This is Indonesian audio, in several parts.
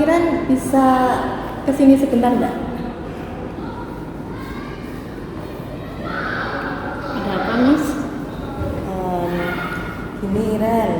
Iren bisa kesini sebentar nggak? Ada apa, Miss? Gini Iren,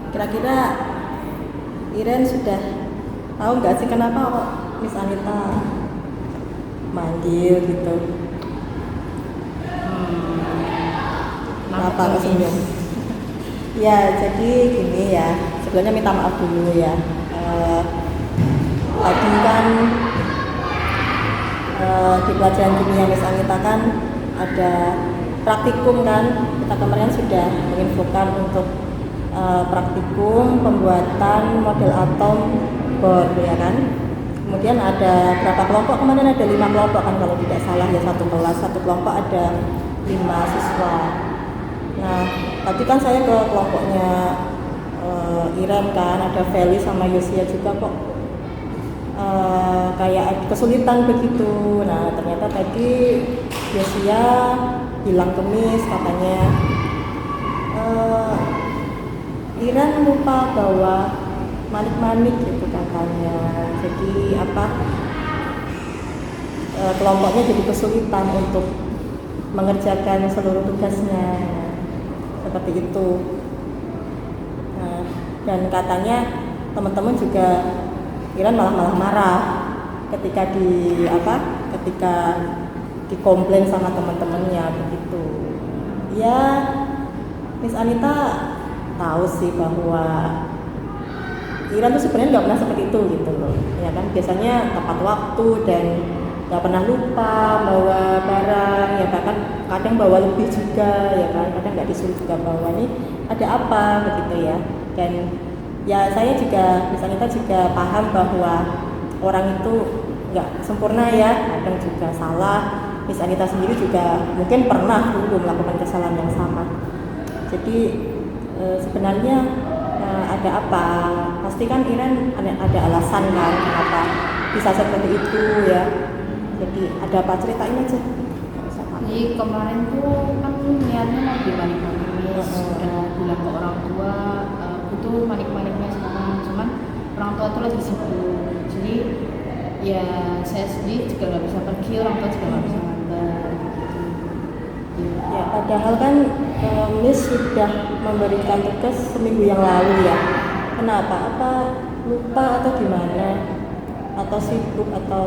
kira-kira Iren sudah tahu nggak sih kenapa kok Miss Anita manggil gitu? Kenapa Miss? kesenyum? Ya, jadi gini ya, sebelumnya minta maaf dulu ya. Tadi kan di pelajaran kimia Miss Anita kan ada praktikum kan, kita kemarin sudah menginfokan untuk praktikum pembuatan model atom Bohr ya kan. Kemudian ada berapa kelompok, kemarin ada 5 kelompok kan kalau tidak salah ya, satu kelas, satu kelompok ada 5 siswa. Nah, tadi kan saya ke kelompoknya Iren kan, ada Feli sama Yosia juga kok kayak kesulitan begitu. Nah, ternyata tadi Yosia bilang ke Miss katanya Iren lupa bawa manik-manik gitu katanya. Jadi kelompoknya jadi kesulitan untuk mengerjakan seluruh tugasnya seperti itu. Nah, dan katanya teman-teman juga Iren malah marah ketika dikomplain sama teman-temannya begitu. Ya, Miss Anita tahu sih bahwa Iren tuh sebenarnya nggak pernah seperti itu gitu loh, ya kan, biasanya tepat waktu dan nggak pernah lupa bawa barang, ya bahkan kadang bawa lebih juga, ya kan, kadang nggak disuruh juga bawa, nih ada apa begitu ya. Dan ya saya juga, Miss Anita juga paham bahwa orang itu nggak sempurna ya, kadang juga salah. Miss Anita sendiri juga mungkin pernah dulu melakukan kesalahan yang sama. Jadi sebenarnya ada apa? Pasti kan Iren ada alasan kan kenapa bisa seperti itu ya. Jadi ada apa, ceritain aja. Jadi kemarin tuh kan niatnya mau dimanik-manik, Miss. Udah bilang ke orang tua butuh manik-maniknya sekarang, cuman orang tua tuh lagi sibuk. Jadi ya saya sendiri juga nggak bisa pergi, orang tua juga nggak bisa ngantar gitu. Ya, padahal kan Miss sudah memberikan tugas seminggu yang lalu ya. Kenapa? Apa lupa atau gimana? Atau sibuk atau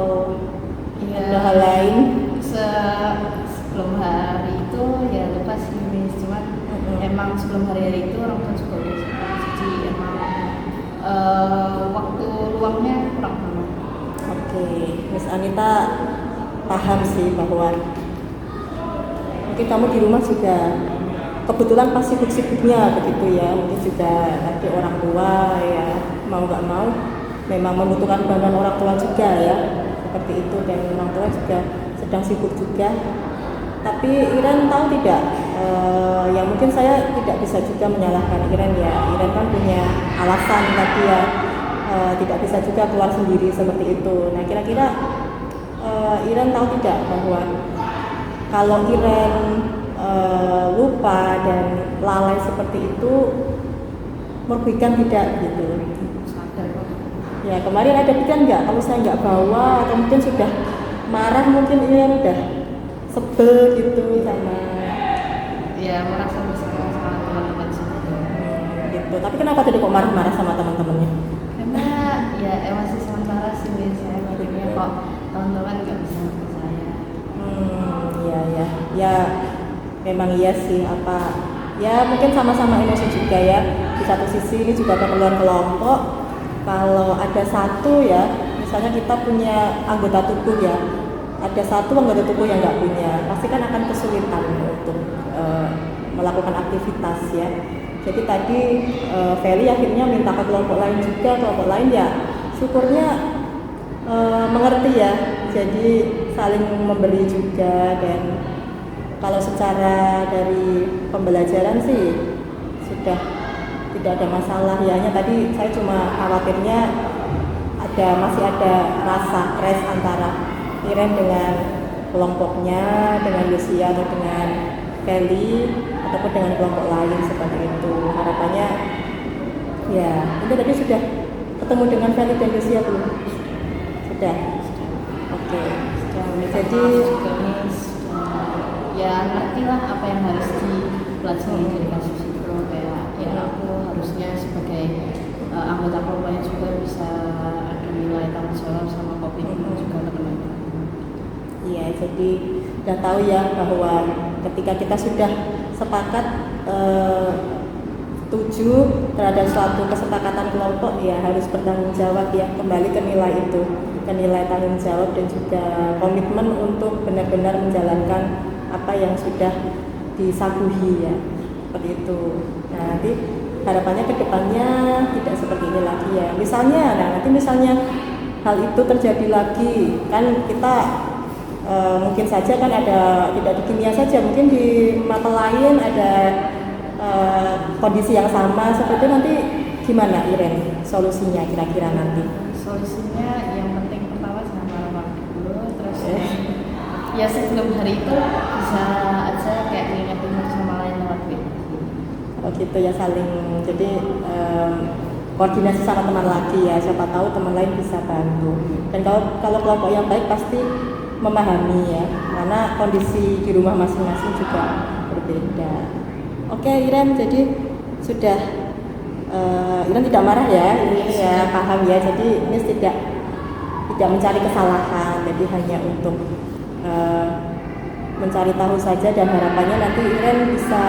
ada hal lain? Sebelum hari itu ya lupa sih, Miss. Cuman emang sebelum hari itu orang tua juga udah sibuk. Jadi emang waktu luangnya kurang banget. Oke, Miss Anita paham sih bahwa mungkin kamu di rumah juga kebetulan pas sibuk-sibuknya begitu ya, mungkin juga nanti orang tua ya mau nggak mau memang membutuhkan bantuan orang tua juga ya, seperti itu, dan orang tua juga sedang sibuk juga. Tapi Iren tahu tidak, yang mungkin saya tidak bisa juga menyalahkan Iren ya, Iren kan punya alasan tadi ya, tidak bisa juga keluar sendiri seperti itu. Nah, kira-kira Iren tahu tidak bahwa kalau Iren lupa dan lalai seperti itu merugikan tidak gitu? Sadar kok. Ya, kemarin ada pikiran nggak kalau saya nggak bawa, atau mungkin sudah marah, mungkin Iren udah sebel gitu sama Ya merasa bersalah sama teman-teman juga. gitu. Tapi kenapa tadi kok marah-marah sama teman-temannya? Karena ya masih sementara sih, Miss. Saya mikirnya kok teman-teman nggak bisa ngerti saya. Ya memang iya sih, ya mungkin sama-sama emosi juga ya. Di satu sisi ini juga keperluan kelompok. Kalau ada satu ya, misalnya kita punya anggota tubuh ya, ada satu anggota tubuh yang nggak punya, pasti kan akan kesulitan untuk melakukan aktivitas ya. Jadi tadi Feli akhirnya minta ke kelompok lain juga, kelompok lain ya syukurnya mengerti ya, jadi saling memberi juga. Dan kalau secara dari pembelajaran sih sudah tidak ada masalah ya, hanya tadi saya cuma khawatirnya masih ada rasa crash antara Iren dengan kelompoknya, dengan Lucia atau dengan Feli, ataupun dengan kelompok lain seperti itu. Harapannya ya itu tadi sudah ketemu dengan Feli dan Lucia belum? Sudah. Oke. Jadi juga Miss, ya ngerti lah apa yang harus dipelajari dari kasus itu, kayak ya aku harusnya sebagai anggota kelompoknya juga bisa ada nilai tanggung jawab sama komitmen juga ke teman-teman. iya, jadi udah tahu ya bahwa ketika kita sudah sepakat setuju terhadap suatu kesepakatan kelompok, ya harus bertanggung jawab ya, kembali ke nilai itu, ke nilai tanggung jawab dan juga komitmen untuk benar-benar menjalankan apa yang sudah disaguhi ya, seperti itu. Nah, nanti harapannya ke depannya tidak seperti ini lagi ya. Misalnya, nanti misalnya hal itu terjadi lagi, kan kita mungkin saja kan ada, tidak di kimia saja, mungkin di mata lain ada kondisi yang sama seperti itu, nanti gimana Iren solusinya kira-kira nanti? Solusinya yang penting pertama jangan marah-marah dulu, terus ya sebelum hari itu bisa aja kayak ngingetin satu sama lain lewat tweet. Oh gitu ya, saling, jadi koordinasi sama teman lagi ya, siapa tahu teman lain bisa bantu. Dan kalau kelompok yang baik pasti memahami ya, karena kondisi di rumah masing-masing juga berbeda. Oke Iren, jadi sudah Iren tidak marah ya, ini ya paham ya, jadi ini tidak mencari kesalahan, jadi hanya untuk mencari tahu saja, dan harapannya nanti Iren bisa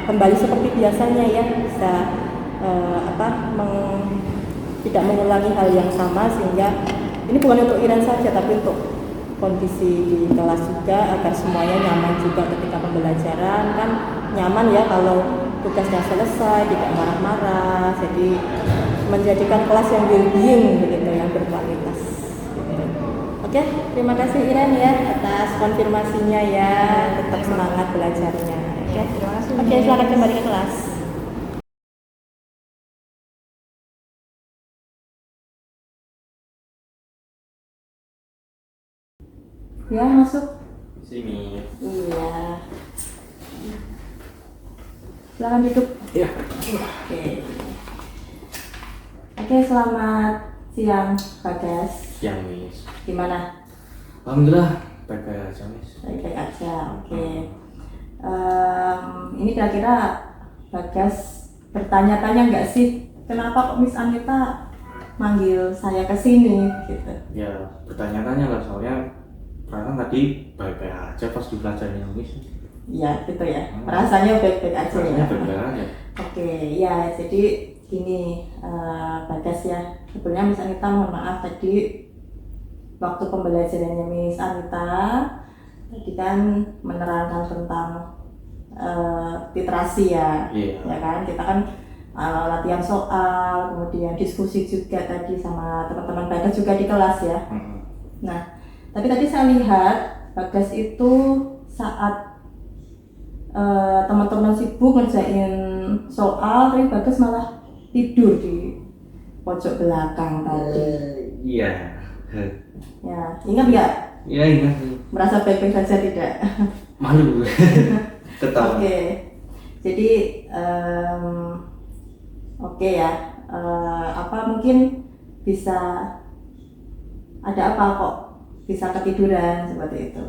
kembali seperti biasanya ya, bisa tidak mengulangi hal yang sama, sehingga ini bukan untuk Iren saja tapi untuk kondisi di kelas juga, agar semuanya nyaman juga ketika pembelajaran. Kan nyaman ya kalau tugasnya selesai, tidak marah-marah, jadi menjadikan kelas yang well-being begitu, yang berkualitas gitu. Oke, terima kasih Iren ya atas konfirmasinya ya, tetap semangat belajarnya. Oke, Terima kasih. Oke, selamat kembali ke kelas. Ya, masuk. Sini. Iya. Silakan duduk. Ya. Oke, selamat siang Bagas. Siang, Miss. Gimana? Alhamdulillah, baik-baik aja, Miss. Baik-baik aja. Oke. Ini kira-kira Bagas bertanya-tanya nggak sih, kenapa kok Miss Anita manggil saya ke sini gitu? Ya, bertanya-tanya lah, soalnya perasaan tadi baik-baik aja pas di pelajarannya, Miss. Iya, gitu ya. Rasanya baik-baik aja ya. Rasanya baik-baik aja. Oke, ya jadi gini Bagas ya. Sebenarnya Miss Anita mohon maaf tadi waktu pembelajarannya Miss Anita tadi kan menerangkan tentang literasi ya. Iya. Ya kan, kita kan latihan soal, kemudian diskusi juga tadi sama teman-teman Bagas juga di kelas ya. Nah, tapi tadi saya lihat Bagas itu saat teman-teman sibuk ngerjain soal, tapi Bagas malah tidur di pojok belakang tadi. Iya. Ya, ingat nggak? Iya, ingat. Merasa baik-baik saja tidak? Malu. Tetap. Oke, jadi oke ya. Apa mungkin bisa ada apa kok bisa ketiduran seperti itu?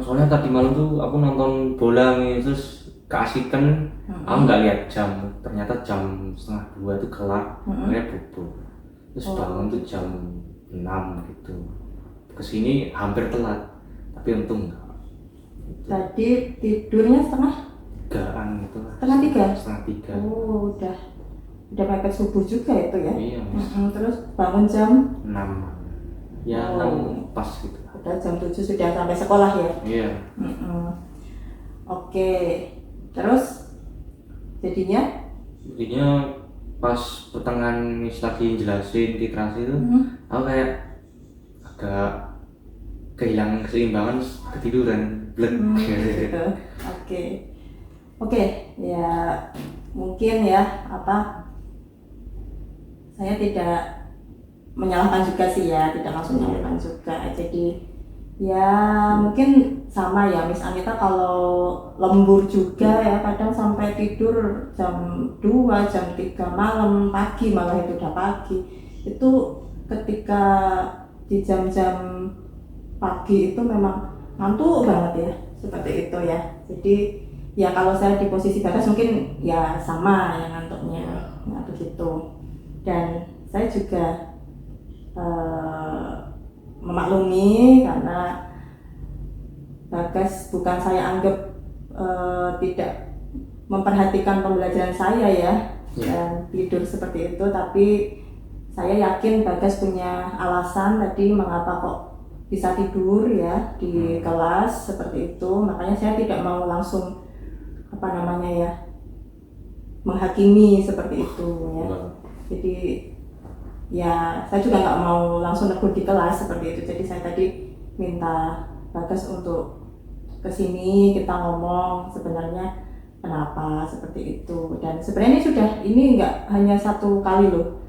Soalnya tadi malam tuh aku nonton bola nih, terus keasikan. Aku nggak lihat jam, ternyata jam 1:30 itu kelar, akhirnya bobo. Terus bangun tuh jam 6 gitu. Kesini hampir telat, tapi untung enggak. Tadi tidurnya setengah 3-an gitu lah. Setengah 3? Setengah 3. Oh, udah mepet subuh juga itu ya? Iya, Mas. Terus bangun jam 6. Ya, 6 pas gitu. udah jam 7 sudah sampai sekolah ya? Iya. Oke, terus jadinya Pas pertengahan Miss lagi jelasin literasi itu, aku kayak agak kehilangan keseimbangan, ketiduran, blek. gitu. Oke, ya mungkin ya saya tidak menyalahkan juga sih ya, tidak langsung menyalahkan juga. Jadi ya mungkin sama ya Miss Anita, kalau lembur juga ya kadang sampai tidur jam 2, jam 3 malam, pagi malah itu udah pagi. itu ketika di jam-jam pagi itu memang ngantuk banget ya, seperti itu ya. Jadi ya kalau saya di posisi Bagas mungkin ya sama ya ngantuknya, nah begitu. Dan saya juga memaklumi karena Bagas bukan saya anggap tidak memperhatikan pembelajaran saya ya, dan tidur seperti itu, tapi saya yakin Bagas punya alasan tadi mengapa kok bisa tidur ya di kelas seperti itu. Makanya saya tidak mau langsung menghakimi seperti itu ya. Jadi ya saya juga nggak mau langsung negur di kelas seperti itu. Jadi saya tadi minta Bagas untuk kesini, kita ngomong sebenarnya kenapa seperti itu. Dan sebenarnya ini nggak hanya satu kali loh,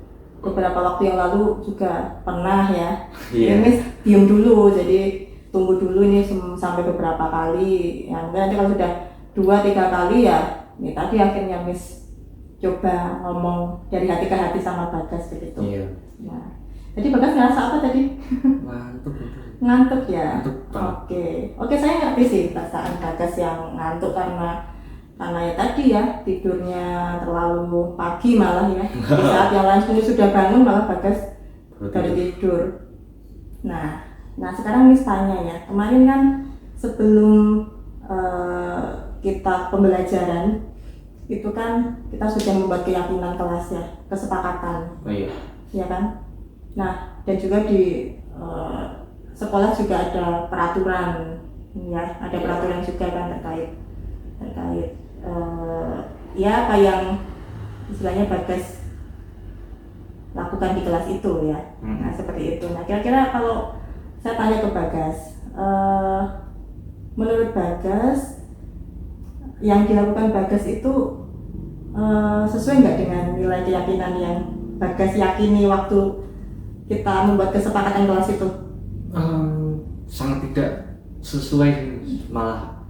beberapa waktu yang lalu juga pernah ya. Miss diem dulu, jadi tunggu dulu ini sampai beberapa kali. Yang nanti kalau sudah 2-3 kali ya, ini tadi akhirnya Miss coba ngomong dari hati ke hati sama Bagas begitu. Nah, jadi Bagas ngerasa apa tadi? Ngantuk ya. Oke, saya ngerti sih perasaan Bagas yang ngantuk karena ya tadi ya tidurnya terlalu pagi malah ya. Di saat yang lain sudah bangun malah Bagas baru tidur. Nah sekarang Miss tanya ya, kemarin kan sebelum kita pembelajaran itu kan kita sudah membuat keyakinan kelas ya, kesepakatan. Ya kan? Nah, dan juga di sekolah juga ada peraturan ya, ada peraturan juga kan terkait ya apa yang istilahnya Bagas lakukan di kelas itu ya. Nah, seperti itu. Nah, kira-kira kalau saya tanya ke Bagas, menurut Bagas yang dilakukan Bagas itu sesuai nggak dengan nilai keyakinan yang Bagas yakini waktu kita membuat kesepakatan kelas itu? Sangat tidak sesuai, malah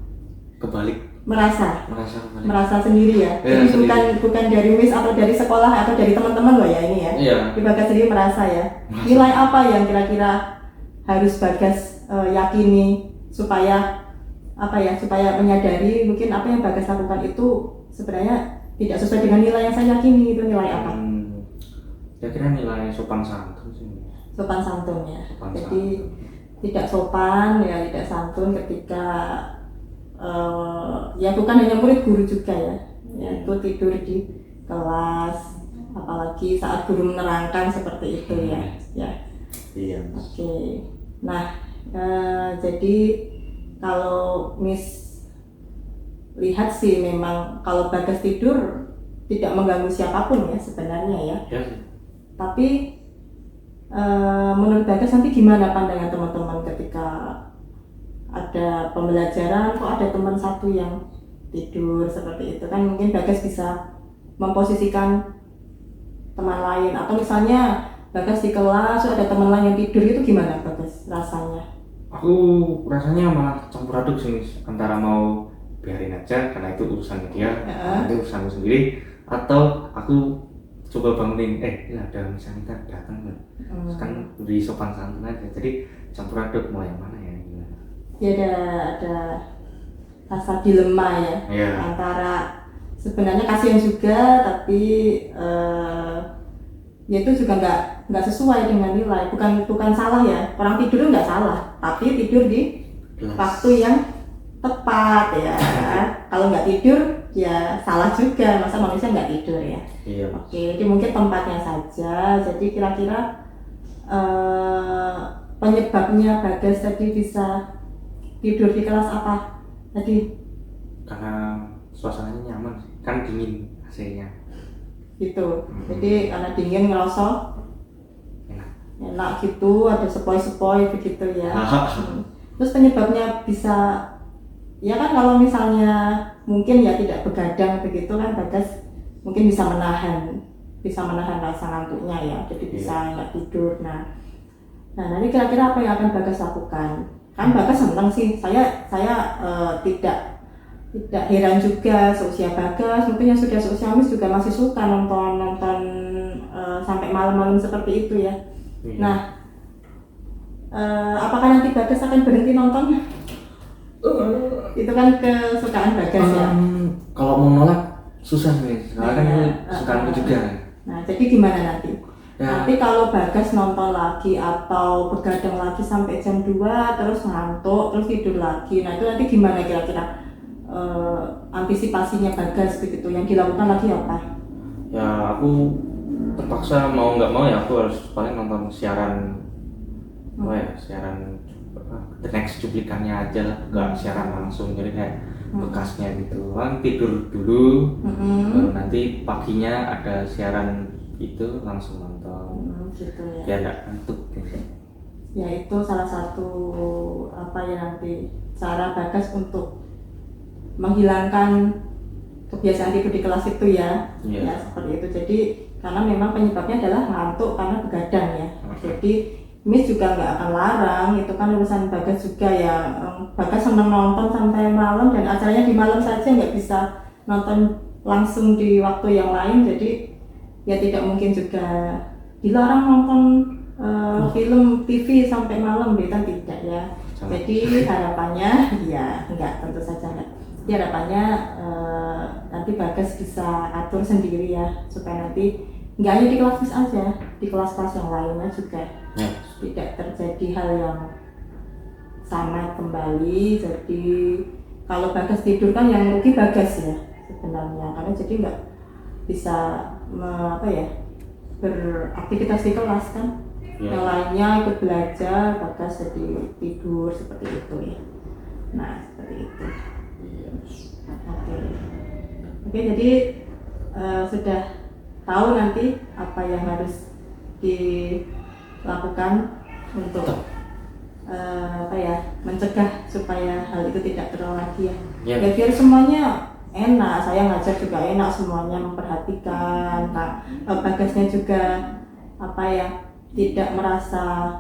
kebalik. Merasa sendiri ya. Jadi bukan dari Miss atau dari sekolah atau dari teman-teman loh ya ini ya. Di Bagas sendiri merasa ya. Nilai apa yang kira-kira harus Bagas yakini supaya menyadari mungkin apa yang Bagas lakukan itu sebenarnya tidak sesuai dengan nilai yang saya yakini. Itu nilai apa? Kira-kira nilai sopan santun sih. Sopan santun ya. Jadi tidak sopan ya, tidak santun ketika ya bukan hanya murid, guru juga ya. Itu tidur di kelas, apalagi saat guru menerangkan seperti itu ya. Iya. Oke. Nah, jadi kalau Miss lihat sih memang kalau Bagas tidur tidak mengganggu siapapun ya sebenarnya ya. Tapi menurut Bagas nanti gimana pandangan teman-teman ketika ada pembelajaran kok ada teman satu yang tidur seperti itu kan? Mungkin Bagas bisa memposisikan teman lain, atau misalnya Bagas di kelas ada teman lain yang tidur, itu gimana Bagas rasanya? Aku rasanya malah campur aduk sih, antara mau biarin aja karena itu urusannya dia, itu urusanku sendiri, atau aku coba bangunin, ada misalnya kita datang kan beri sopan santun aja. Jadi campur aduk mau yang mana ya? Ya ada rasa dilema ya, antara sebenarnya kasihan juga tapi ya itu juga nggak sesuai dengan nilai. Bukan salah ya, orang tidur nggak salah, tapi tidur di waktu yang tepat ya. Kalau nggak tidur ya salah juga, masa manusia nggak tidur ya. Oke, jadi mungkin tempatnya saja. Jadi kira-kira penyebabnya Bagas tadi bisa tidur di kelas apa tadi? Karena suasananya nyaman sih, kan dingin AC-nya gitu. Jadi karena dingin ngerasa enak gitu, ada sepoi-sepoi begitu ya. Terus penyebabnya bisa ya kan, kalau misalnya mungkin ya tidak begadang begitu kan, Bagas mungkin bisa menahan rasa ngantuknya ya, jadi bisa nggak tidur. Nah nanti kira-kira apa yang akan Bagas lakukan? Kan Bagas senang sih, saya tidak heran juga seusia Bagas, mungkin yang sudah seusia Miss juga masih suka nonton sampai malam-malam seperti itu ya. Iya. Nah, apakah nanti Bagas akan berhenti nonton? Itu kan kesukaan Bagas ya. Kalau mau nolak susah nih, soalnya kan itu kesukaanku juga. Nah, jadi gimana nanti? Ya. Nanti kalau Bagas nonton lagi atau begadang lagi sampai jam 2 terus ngantuk, terus tidur lagi. Nah, itu nanti gimana kira-kira antisipasinya Bagas begitu, yang dilakukan lagi apa? Ya aku terpaksa mau nggak mau ya aku harus paling nonton siaran siaran the next cuplikannya aja lah, nggak siaran langsung, jadi kayak bekasnya gitu. Kan tidur dulu, baru nanti paginya ada siaran itu langsung nonton. Gitu ya. Biar nggak ngantuk gitu. Ya itu salah satu nanti cara Bagas untuk menghilangkan kebiasaan tidur di kelas itu ya. Iya. Ya seperti itu. Jadi karena memang penyebabnya adalah ngantuk karena begadang ya. Jadi Miss juga nggak akan larang, itu kan urusan Bagas juga ya. Bagas seneng nonton sampai malam dan acaranya di malam saja, nggak bisa nonton langsung di waktu yang lain, jadi ya tidak mungkin juga dilarang nonton film TV sampai malam, kan tidak ya. Jadi harapannya ya enggak, tentu saja enggak. Jadi harapannya nanti Bagas bisa atur sendiri ya, supaya nanti nggak hanya di kelas Miss aja, di kelas-kelas yang lainnya juga tidak terjadi hal yang sama kembali. Jadi kalau Bagas tidur kan yang rugi Bagas ya sebenarnya, karena jadi nggak bisa beraktivitas di kelas kan. Yang lainnya ikut belajar, Bagas jadi tidur seperti itu ya. Nah seperti itu. Oke, jadi sudah tahu nanti apa yang harus dilakukan untuk mencegah supaya hal itu tidak terulang lagi ya. Ya biar semuanya enak, saya ngajar juga enak, semuanya memperhatikan. Nah, Bagasnya juga tidak merasa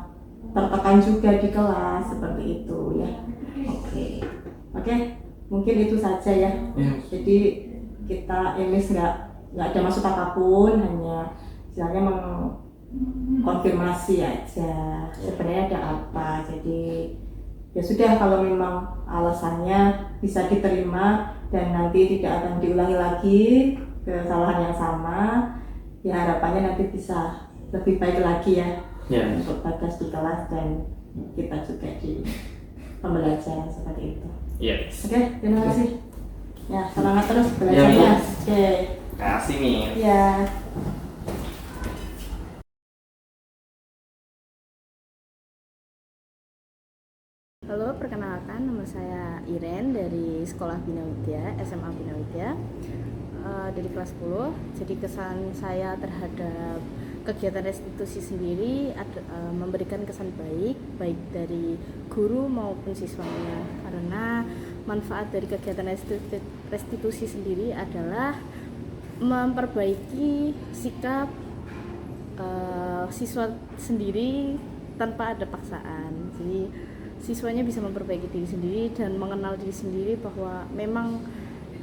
tertekan juga di kelas seperti itu ya. Oke, mungkin itu saja ya. Jadi kita ini nggak ada maksud apapun, hanya istilahnya mengkonfirmasi aja sebenarnya ada apa. Jadi ya sudah, kalau memang alasannya bisa diterima dan nanti tidak akan diulangi lagi kesalahan yang sama, ya harapannya nanti bisa lebih baik lagi ya untuk Bagas di kelas dan kita juga di pembelajaran seperti itu. Oke, terima kasih. Ya, semangat terus belajarnya. Oke. Kasih nih. Ya. Halo, perkenalkan, nama saya Iren dari Sekolah Bina Widya, SMA Bina Widya, dari kelas 10. Jadi kesan saya terhadap kegiatan restitusi sendiri memberikan kesan baik dari guru maupun siswanya, karena manfaat dari kegiatan restitusi sendiri adalah memperbaiki sikap siswa sendiri tanpa ada paksaan. Jadi siswanya bisa memperbaiki diri sendiri dan mengenal diri sendiri bahwa memang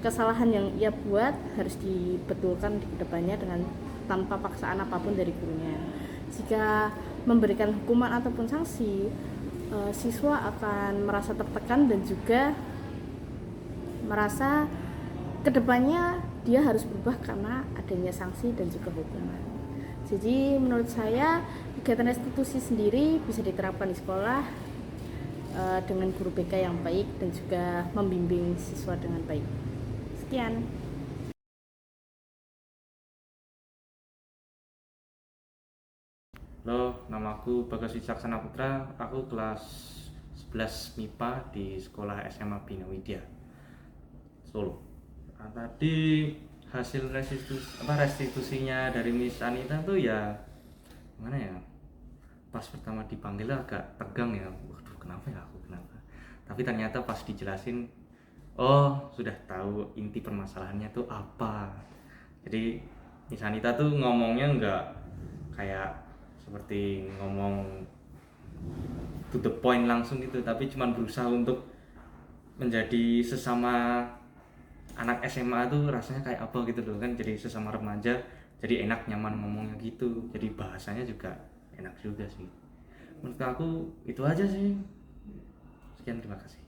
kesalahan yang ia buat harus dibetulkan di kedepannya dengan tanpa paksaan apapun dari gurunya. Jika memberikan hukuman ataupun sanksi, siswa akan merasa tertekan dan juga merasa kedepannya dia harus berubah karena adanya sanksi dan juga hukuman. Jadi menurut saya kegiatan restitusi sendiri bisa diterapkan di sekolah dengan guru BK yang baik dan juga membimbing siswa dengan baik. Sekian. Halo, namaku Bagas Wicaksana Putra. Aku kelas 11 MIPA di sekolah SMA Bina Widya, Solo. Tadi hasil restitusinya dari Miss Anita tuh ya gimana ya? Pas pertama dipanggil agak tegang ya. Waduh, kenapa? Tapi ternyata pas dijelasin, oh sudah tahu inti permasalahannya tuh apa. Jadi Miss Anita tuh ngomongnya nggak kayak seperti ngomong to the point langsung gitu, tapi cuma berusaha untuk menjadi sesama anak SMA tuh rasanya kayak apa gitu loh kan, jadi sesama remaja jadi enak nyaman ngomongnya gitu, jadi bahasanya juga enak juga sih. Menurut aku itu aja sih. Sekian, terima kasih.